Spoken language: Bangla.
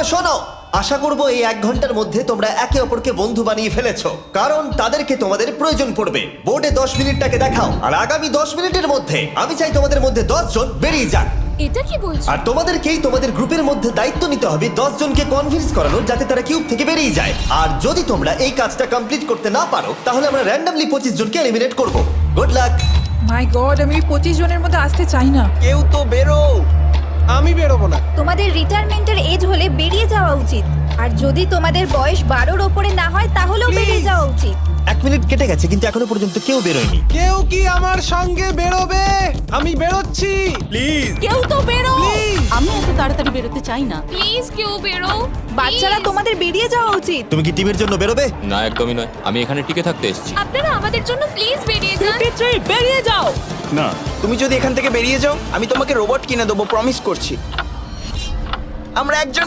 তোমরা শোনো, আশা করবো এই 1 ঘন্টার মধ্যে তোমরা একে অপরকে বন্ধু বানিয়ে ফেলেছো, কারণ তাদেরকে তোমাদের প্রয়োজন পড়বে। বোর্ডে 10 মিনিটটাকে দেখাও, আর আগামী 10 মিনিটের মধ্যে আমি চাই তোমাদের মধ্যে 10 জন বেরিয়ে যাক। এটা কি বলছো? আর তোমাদেরকেই তোমাদের গ্রুপের মধ্যে দায়িত্ব নিতে হবে 10 জনকে কনভিন্স করানোর যাতে তারা কিউব থেকে বেরিয়ে যায়। আর যদি তোমরা এই কাজটা কমপ্লিট করতে না পারো তাহলে আমরা র্যান্ডমলি 25 জনকে এলিমিনেট করব। Good luck. মাই গড, আমি ওই 25 জনের মধ্যে আসতে চাই না। কেউ তো বেরো। আমি বেরোবো না। তোমাদের রিটায়ারমেন্টের এজ হলে বেরিয়ে যাওয়া উচিত, আর যদি তোমাদের বয়স 12-র ওপরে না হয় তাহলেও বেরিয়ে যাওয়া উচিত। 1 মিনিট কেটে গেছে কিন্তু এখনো পর্যন্ত কেউ বেরোয়নি। কেউ কি আমার সঙ্গে বেরোবে? আমি বেরোচ্ছি। প্লিজ কেউ তো বেরো। আমি এত তাড়াতাড়ি বেরোতে চাই না। প্লিজ কেউ বেরো। বাচ্চারা, তোমাদের বেরিয়ে যাওয়া উচিত। তুমি কি টিমের জন্য বেরোবে? না, একদমই নয়, আমি এখানে টিকে থাকতে এসেছি। আপনারা আমাদের জন্য প্লিজ বেরিয়ে যান। 53, বেরিয়ে যাও। না, তুমি যদি এখান থেকে বেরিয়ে যাও আমি তোমাকে রোবট কিনে দেবো, প্রমিস করছি। আমরা একজন